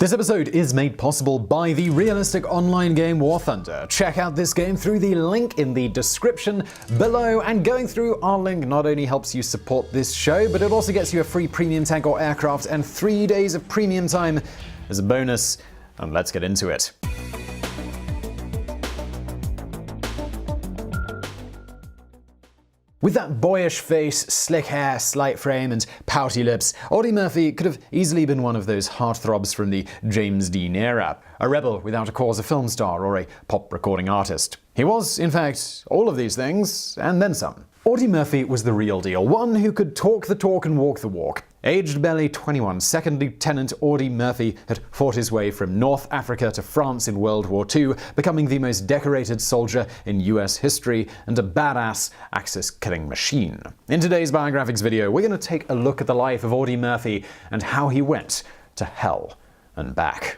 This episode is made possible by the realistic online game War Thunder. Check out this game through the link in the description below, and going through our link not only helps you support this show, but it also gets you a free premium tank or aircraft and 3 days of premium time as a bonus. And let's get into it. With that boyish face, slick hair, slight frame, and pouty lips, Audie Murphy could have easily been one of those heartthrobs from the James Dean era, a rebel without a cause, a film star, or a pop recording artist. He was, in fact, all of these things, and then some. Audie Murphy was the real deal, one who could talk the talk and walk the walk. Aged barely 21, Second Lieutenant Audie Murphy had fought his way from North Africa to France in World War II, becoming the most decorated soldier in US history and a badass Axis-killing machine. In today's Biographics video, we're going to take a look at the life of Audie Murphy and how he went to hell and back.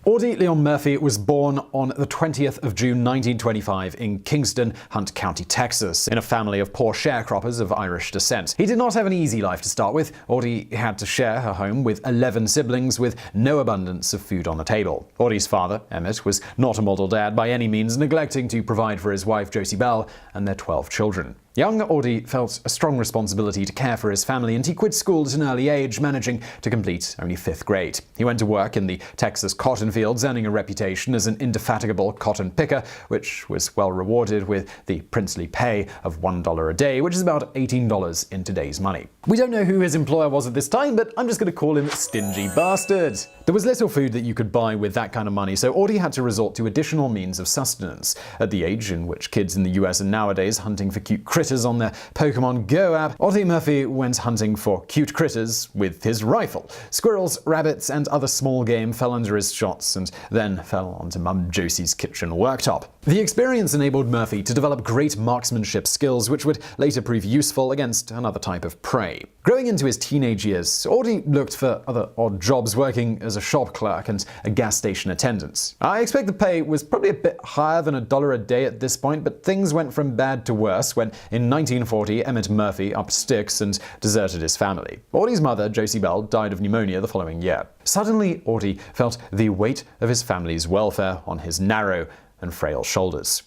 Audie Leon Murphy was born on the 20th of June 1925 in Kingston, Hunt County, Texas, in a family of poor sharecroppers of Irish descent. He did not have an easy life to start with. Audie had to share her home with 11 siblings with no abundance of food on the table. Audie's father, Emmett, was not a model dad by any means, neglecting to provide for his wife Josie Bell and their 12 children. Young Audie felt a strong responsibility to care for his family, and he quit school at an early age, managing to complete only 5th grade. He went to work in the Texas cotton fields, earning a reputation as an indefatigable cotton picker, which was well rewarded with the princely pay of $1 a day, which is about $18 in today's money. We don't know who his employer was at this time, but I'm just going to call him Stingy Bastard. There was little food that you could buy with that kind of money, so Audie had to resort to additional means of sustenance. At the age in which kids in the US are nowadays hunting for cute critters on their Pokemon Go app, Audie Murphy went hunting for cute critters with his rifle. Squirrels, rabbits, and other small game fell under his shots and then fell onto Mum Josie's kitchen worktop. The experience enabled Murphy to develop great marksmanship skills, which would later prove useful against another type of prey. Growing into his teenage years, Audie looked for other odd jobs, working as a shop clerk and a gas station attendant. I expect the pay was probably a bit higher than $1 a day at this point, but things went from bad to worse when, in 1940, Emmett Murphy upped sticks and deserted his family. Audie's mother, Josie Bell, died of pneumonia the following year. Suddenly, Audie felt the weight of his family's welfare on his narrow and frail shoulders.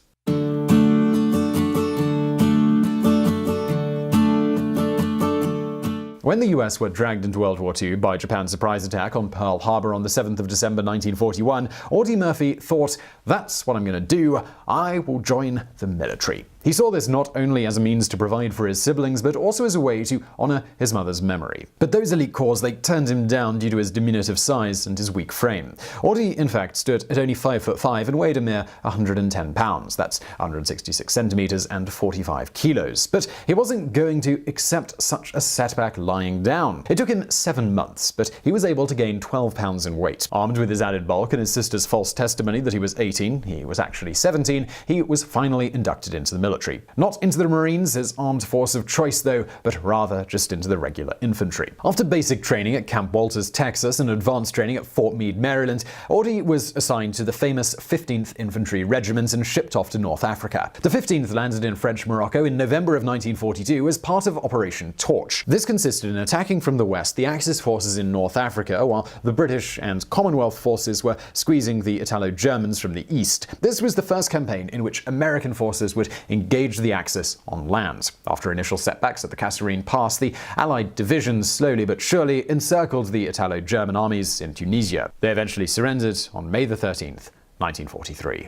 When the US were dragged into World War II by Japan's surprise attack on Pearl Harbor on the 7th of December 1941, Audie Murphy thought, "That's what I'm going to do. I will join the military." He saw this not only as a means to provide for his siblings, but also as a way to honor his mother's memory. But those elite corps, they turned him down due to his diminutive size and his weak frame. Audie, in fact, stood at only 5'5" and weighed a mere 110 pounds. That's 166 centimeters and 45 kilos. But he wasn't going to accept such a setback lying down. It took him 7 months, but he was able to gain 12 pounds in weight. Armed with his added bulk and his sister's false testimony that he was 18, he was actually 17, he was finally inducted into the military. Not into the Marines, his armed force of choice though, but rather just into the regular infantry. After basic training at Camp Walters, Texas, and advanced training at Fort Meade, Maryland, Audie was assigned to the famous 15th Infantry Regiment and shipped off to North Africa. The 15th landed in French Morocco in November of 1942 as part of Operation Torch. This consisted in attacking from the west the Axis forces in North Africa, while the British and Commonwealth forces were squeezing the Italo-Germans from the east. This was the first campaign in which American forces would engage the Axis on land. After initial setbacks at the Kasserine Pass, the Allied divisions slowly but surely encircled the Italo-German armies in Tunisia. They eventually surrendered on May 13th, 1943.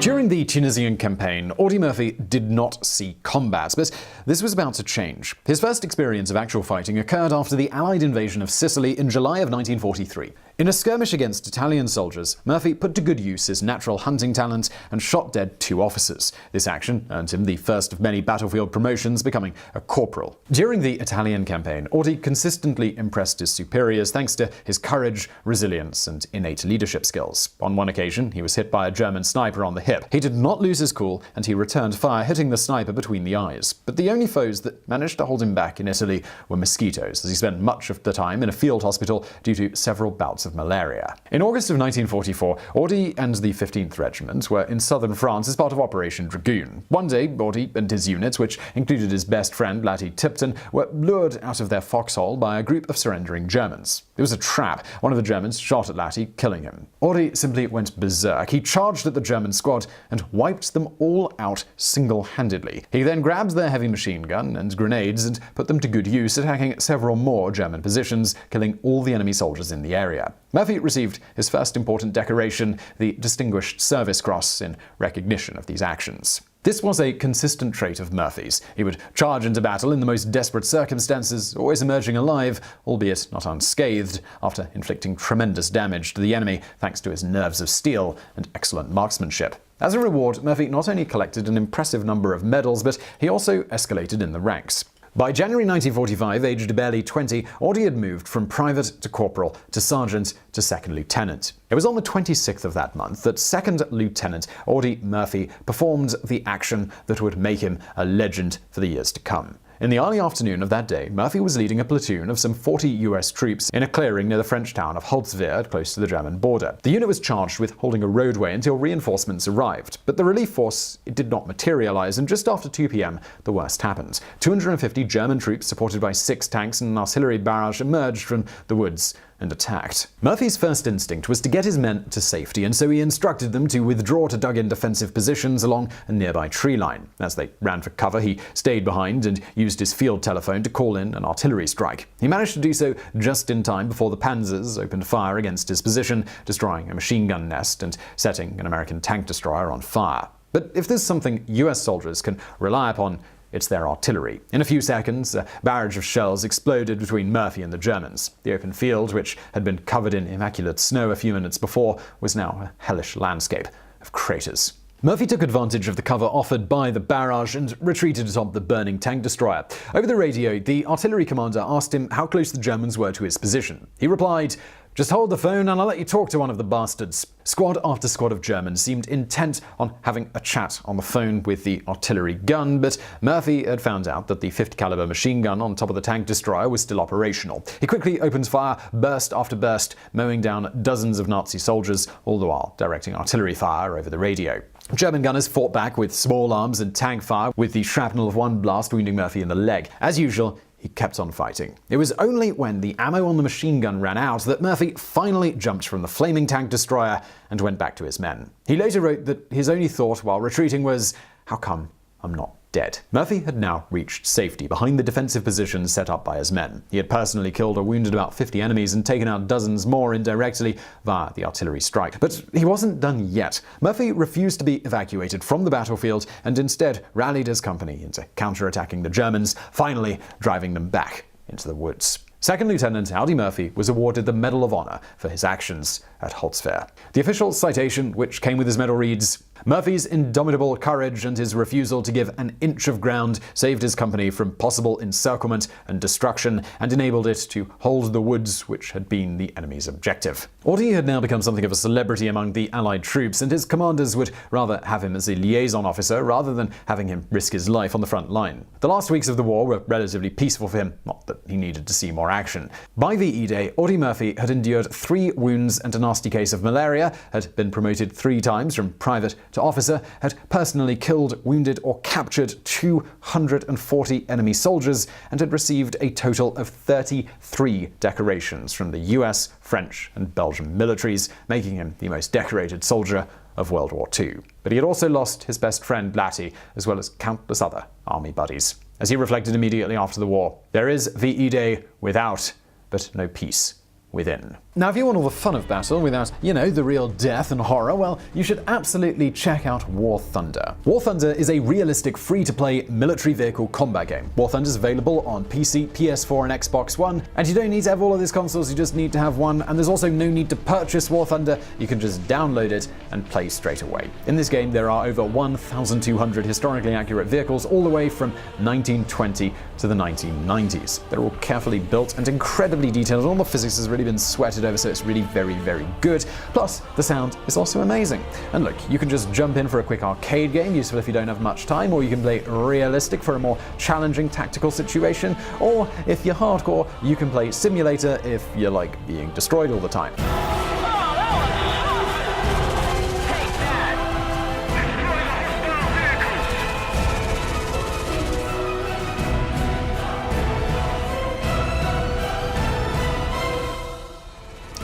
During the Tunisian campaign, Audie Murphy did not see combat, but this was about to change. His first experience of actual fighting occurred after the Allied invasion of Sicily in July of 1943. In a skirmish against Italian soldiers, Murphy put to good use his natural hunting talent and shot dead 2 officers. This action earned him the first of many battlefield promotions, becoming a corporal. During the Italian campaign, Audie consistently impressed his superiors thanks to his courage, resilience, and innate leadership skills. On one occasion, he was hit by a German sniper on the hip. He did not lose his cool, and he returned fire, hitting the sniper between the eyes. But the only foes that managed to hold him back in Italy were mosquitoes, as he spent much of the time in a field hospital due to several bouts bouts of malaria. In August of 1944, Audy and the 15th Regiment were in southern France as part of Operation Dragoon. One day, Audy and his unit, which included his best friend Latty Tipton, were lured out of their foxhole by a group of surrendering Germans. It was a trap. One of the Germans shot at Latty, killing him. Audy simply went berserk. He charged at the German squad and wiped them all out single-handedly. He then grabbed their heavy machine gun and grenades and put them to good use, attacking several more German positions, killing all the enemy soldiers in the area. Murphy received his first important decoration, the Distinguished Service Cross, in recognition of these actions. This was a consistent trait of Murphy's. He would charge into battle in the most desperate circumstances, always emerging alive, albeit not unscathed, after inflicting tremendous damage to the enemy thanks to his nerves of steel and excellent marksmanship. As a reward, Murphy not only collected an impressive number of medals, but he also escalated in the ranks. By January 1945, aged barely 20, Audy had moved from private to corporal to sergeant to second lieutenant. It was on the 26th of that month that Second Lieutenant Audy Murphy performed the action that would make him a legend for the years to come. In the early afternoon of that day, Murphy was leading a platoon of some 40 US troops in a clearing near the French town of Holzwehr, close to the German border. The unit was charged with holding a roadway until reinforcements arrived, but the relief force did not materialize, and just after 2 p.m., the worst happened. 250 German troops, supported by 6 tanks and an artillery barrage, emerged from the woods and attacked. Murphy's first instinct was to get his men to safety, and so he instructed them to withdraw to dug-in defensive positions along a nearby tree line. As they ran for cover, he stayed behind and used his field telephone to call in an artillery strike. He managed to do so just in time before the Panzers opened fire against his position, destroying a machine gun nest and setting an American tank destroyer on fire. But if there's something US soldiers can rely upon, it's their artillery. In a few seconds, a barrage of shells exploded between Murphy and the Germans. The open field, which had been covered in immaculate snow a few minutes before, was now a hellish landscape of craters. Murphy took advantage of the cover offered by the barrage and retreated atop the burning tank destroyer. Over the radio, the artillery commander asked him how close the Germans were to his position. He replied, "Just hold the phone and I'll let you talk to one of the bastards." Squad after squad of Germans seemed intent on having a chat on the phone with the artillery gun, but Murphy had found out that the 50 caliber machine gun on top of the tank destroyer was still operational. He quickly opened fire, burst after burst, mowing down dozens of Nazi soldiers, all the while directing artillery fire over the radio. German gunners fought back with small arms and tank fire, with the shrapnel of one blast wounding Murphy in the leg. As usual, he kept on fighting. It was only when the ammo on the machine gun ran out that Murphy finally jumped from the flaming tank destroyer and went back to his men. He later wrote that his only thought while retreating was, "How come I'm not dead?" Murphy had now reached safety behind the defensive positions set up by his men. He had personally killed or wounded about 50 enemies and taken out dozens more indirectly via the artillery strike. But he wasn't done yet. Murphy refused to be evacuated from the battlefield and instead rallied his company into counterattacking the Germans, finally driving them back into the woods. Second Lieutenant Audy Murphy was awarded the Medal of Honor for his actions at Holzwehr. The official citation, which came with his medal, reads, "Murphy's indomitable courage and his refusal to give an inch of ground saved his company from possible encirclement and destruction and enabled it to hold the woods which had been the enemy's objective." Audy had now become something of a celebrity among the Allied troops, and his commanders would rather have him as a liaison officer rather than having him risk his life on the front line. The last weeks of the war were relatively peaceful for him, not that he needed to see more action. By VE Day, Audy Murphy had endured 3 wounds and a nasty case of malaria, had been promoted 3 times from private to officer, had personally killed, wounded, or captured 240 enemy soldiers, and had received a total of 33 decorations from the US, French, and Belgian militaries, making him the most decorated soldier of World War II. But he had also lost his best friend Latty, as well as countless other army buddies. As he reflected immediately after the war, "There is VE Day without, but no peace within." Now, if you want all the fun of battle without, the real death and horror, well, you should absolutely check out War Thunder. War Thunder is a realistic, free-to-play military vehicle combat game. War Thunder is available on PC, PS4, and Xbox One, and you don't need to have all of these consoles, you just need to have one, and there's also no need to purchase War Thunder. You can just download it and play straight away. In this game, there are over 1,200 historically accurate vehicles, all the way from 1920 to the 1990s. They're all carefully built and incredibly detailed, and all the physics is really already been sweated over, so it's really very, very good. Plus, the sound is also amazing. And look, you can just jump in for a quick arcade game, useful if you don't have much time, or you can play realistic for a more challenging tactical situation, or if you're hardcore, you can play simulator if you like being destroyed all the time.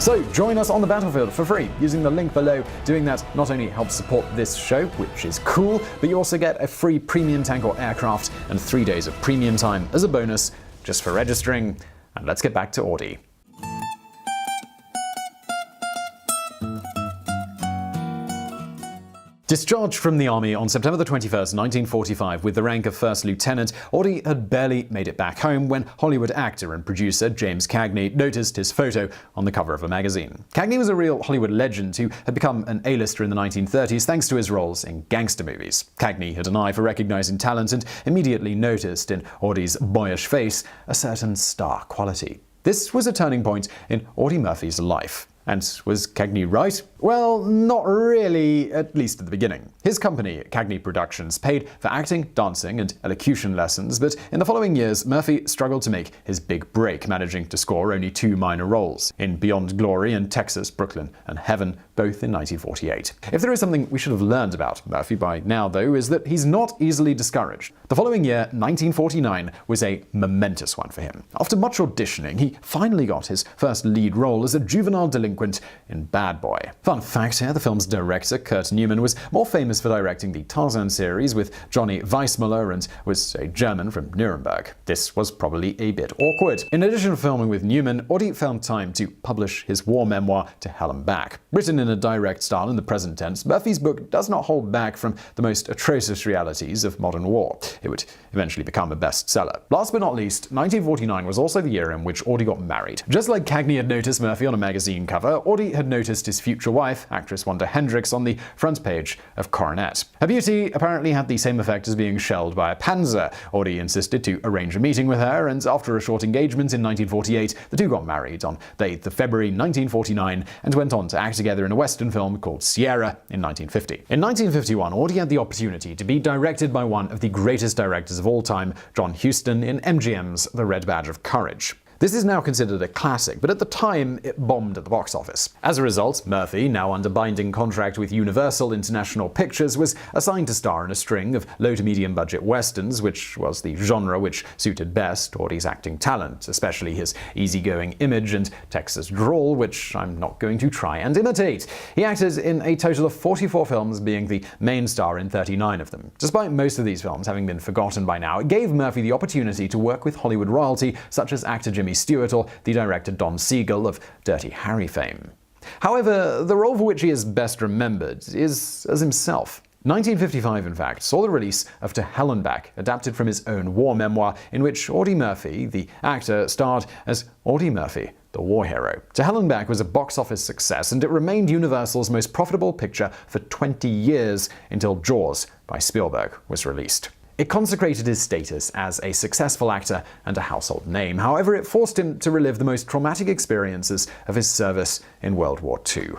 So join us on the battlefield for free using the link below. Doing that not only helps support this show, which is cool, but you also get a free premium tank or aircraft and 3 days of premium time as a bonus just for registering. And let's get back to Audi. Discharged from the army on September 21st, 1945 with the rank of first lieutenant, Audi had barely made it back home when Hollywood actor and producer James Cagney noticed his photo on the cover of a magazine. Cagney was a real Hollywood legend who had become an A-lister in the 1930s thanks to his roles in gangster movies. Cagney had an eye for recognizing talent and immediately noticed in Audi's boyish face a certain star quality. This was a turning point in Audie Murphy's life. And was Cagney right? Well, not really, at least at the beginning. His company, Cagney Productions, paid for acting, dancing, and elocution lessons, but in the following years, Murphy struggled to make his big break, managing to score only 2 minor roles, in Beyond Glory and Texas, Brooklyn, and Heaven, both in 1948. If there is something we should have learned about Murphy by now, though, is that he's not easily discouraged. The following year, 1949, was a momentous one for him. After much auditioning, he finally got his first lead role as a juvenile delinquent in Bad Boy. Fun fact here, the film's director, Kurt Newman, was more famous for directing the Tarzan series with Johnny Weissmuller and was a German from Nuremberg. This was probably a bit awkward. In addition to filming with Newman, Audi found time to publish his war memoir, To Hell and Back. Written in a direct style in the present tense, Murphy's book does not hold back from the most atrocious realities of modern war. It would eventually become a bestseller. Last but not least, 1949 was also the year in which Audi got married. Just like Cagney had noticed Murphy on a magazine cover, Audi had noticed his future wife, actress Wanda Hendricks, on the front page of Coronet. Her beauty apparently had the same effect as being shelled by a panzer. Audi insisted to arrange a meeting with her, and after a short engagement in 1948, the two got married on the 8th of February 1949 and went on to act together in a Western film called Sierra in 1950. In 1951, Audi had the opportunity to be directed by one of the greatest directors of all time, John Huston, in MGM's The Red Badge of Courage. This is now considered a classic, but at the time it bombed at the box office. As a result, Murphy, now under binding contract with Universal International Pictures, was assigned to star in a string of low to medium budget westerns, which was the genre which suited best Audi's acting talent, especially his easygoing image and Texas drawl, which I'm not going to try and imitate. He acted in a total of 44 films, being the main star in 39 of them. Despite most of these films having been forgotten by now, it gave Murphy the opportunity to work with Hollywood royalty, such as actor Jimmy Stewart or the director Don Siegel of Dirty Harry fame. However, the role for which he is best remembered is as himself. 1955, in fact, saw the release of To Hell and Back, adapted from his own war memoir, in which Audie Murphy, the actor, starred as Audie Murphy, the war hero. To Hell and Back was a box office success, and it remained Universal's most profitable picture for 20 years until Jaws by Spielberg was released. It consecrated his status as a successful actor and a household name. However, it forced him to relive the most traumatic experiences of his service in World War II.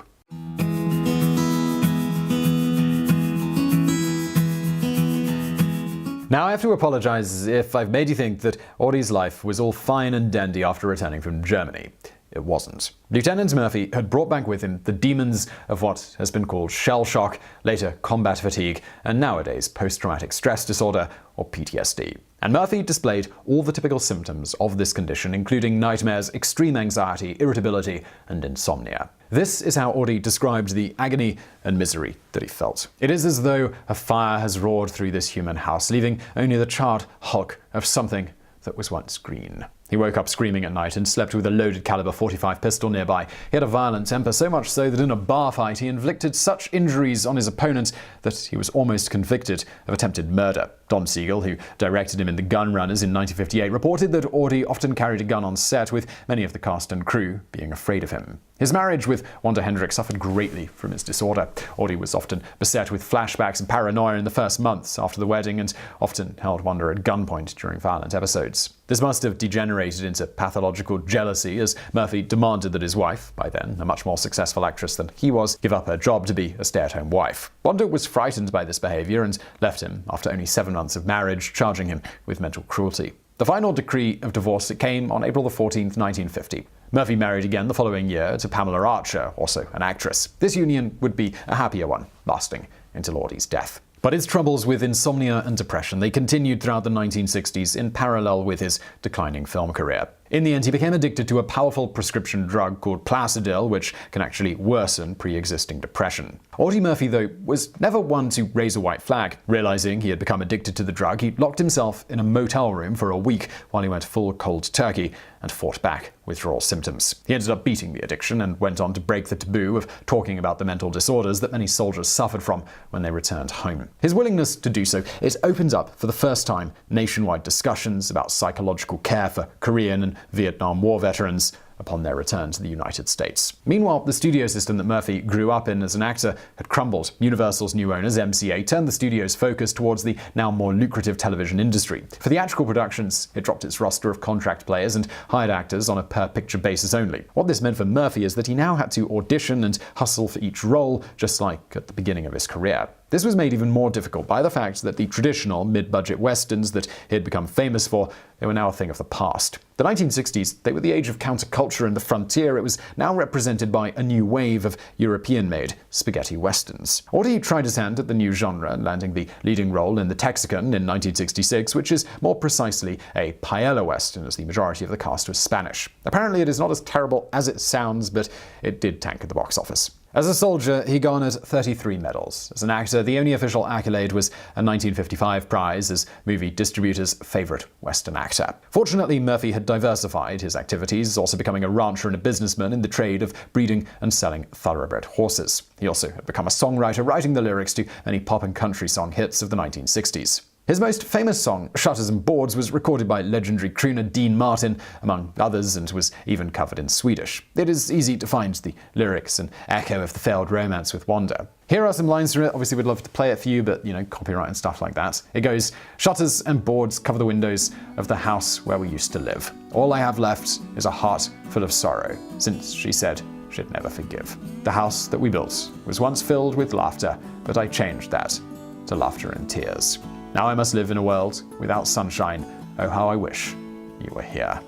Now I have to apologize if I've made you think that Audie's life was all fine and dandy after returning from Germany. It wasn't. Lieutenant Murphy had brought back with him the demons of what has been called shell shock, later combat fatigue, and nowadays post-traumatic stress disorder, or PTSD. And Murphy displayed all the typical symptoms of this condition, including nightmares, extreme anxiety, irritability, and insomnia. This is how Audie described the agony and misery that he felt. It is as though a fire has roared through this human house, leaving only the charred hulk of something that was once green. He woke up screaming at night and slept with a loaded caliber .45 pistol nearby. He had a violent temper, so much so that in a bar fight he inflicted such injuries on his opponent that he was almost convicted of attempted murder. Don Siegel, who directed him in The Gun Runners in 1958, reported that Audie often carried a gun on set, with many of the cast and crew being afraid of him. His marriage with Wanda Hendrick suffered greatly from his disorder. Audie was often beset with flashbacks and paranoia in the first months after the wedding and often held Wanda at gunpoint during violent episodes. This must have degenerated into pathological jealousy as Murphy demanded that his wife, by then a much more successful actress than he was, give up her job to be a stay-at-home wife. Wanda was frightened by this behavior and left him after only 7 months of marriage, charging him with mental cruelty. The final decree of divorce came on April 14, 1950. Murphy married again the following year to Pamela Archer, also an actress. This union would be a happier one, lasting until Audie's death. But his troubles with insomnia and depression, they continued throughout the 1960s in parallel with his declining film career. In the end, he became addicted to a powerful prescription drug called Placidil, which can actually worsen pre-existing depression. Audie Murphy, though, was never one to raise a white flag. Realizing he had become addicted to the drug, he locked himself in a motel room for a week while he went full cold turkey and fought back withdrawal symptoms. He ended up beating the addiction and went on to break the taboo of talking about the mental disorders that many soldiers suffered from when they returned home. His willingness to do so, it opened up for the first time nationwide discussions about psychological care for Korean and Vietnam War veterans upon their return to the United States. Meanwhile, the studio system that Murphy grew up in as an actor had crumbled. Universal's new owners, MCA, turned the studio's focus towards the now more lucrative television industry. For theatrical productions, it dropped its roster of contract players and hired actors on a per-picture basis only. What this meant for Murphy is that he now had to audition and hustle for each role, just like at the beginning of his career. This was made even more difficult by the fact that the traditional mid-budget westerns that he had become famous for, they were now a thing of the past. The 1960s, they were the age of counterculture and the frontier. It was now represented by a new wave of European-made spaghetti westerns. Audie tried his hand at the new genre, landing the leading role in The Texican in 1966, which is more precisely a paella western, as the majority of the cast was Spanish. Apparently, it is not as terrible as it sounds, but it did tank at the box office. As a soldier, he garnered 33 medals. As an actor, the only official accolade was a 1955 prize as movie distributors' favorite Western actor. Fortunately, Murphy had diversified his activities, also becoming a rancher and a businessman in the trade of breeding and selling thoroughbred horses. He also had become a songwriter, writing the lyrics to many pop and country song hits of the 1960s. His most famous song, Shutters and Boards, was recorded by legendary crooner Dean Martin, among others, and was even covered in Swedish. It is easy to find the lyrics and echo of the failed romance with Wanda. Here are some lines from it. Obviously, we'd love to play it for you, but, copyright and stuff like that. It goes, "Shutters and boards cover the windows of the house where we used to live. All I have left is a heart full of sorrow, since she said she'd never forgive. The house that we built was once filled with laughter, but I changed that to laughter and tears. Now I must live in a world without sunshine. Oh, how I wish you were here."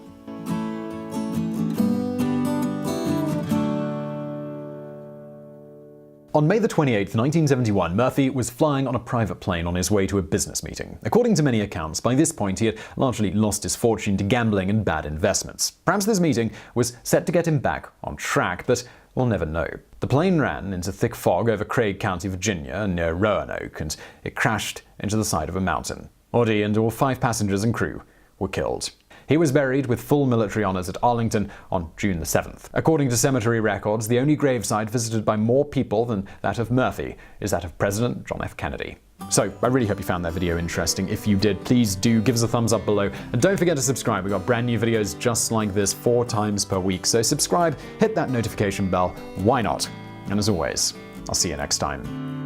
On May 28, 1971, Murphy was flying on a private plane on his way to a business meeting. According to many accounts, by this point he had largely lost his fortune to gambling and bad investments. Perhaps this meeting was set to get him back on track, but we'll never know. The plane ran into thick fog over Craig County, Virginia, near Roanoke, and it crashed into the side of a mountain. Audie and all 5 passengers and crew were killed. He was buried with full military honors at Arlington on June 7th. According to cemetery records, the only gravesite visited by more people than that of Murphy is that of President John F. Kennedy. So, I really hope you found that video interesting. If you did, please do give us a thumbs up below. And don't forget to subscribe. We've got brand new videos just like this 4 times per week. So subscribe, hit that notification bell. Why not? And as always, I'll see you next time.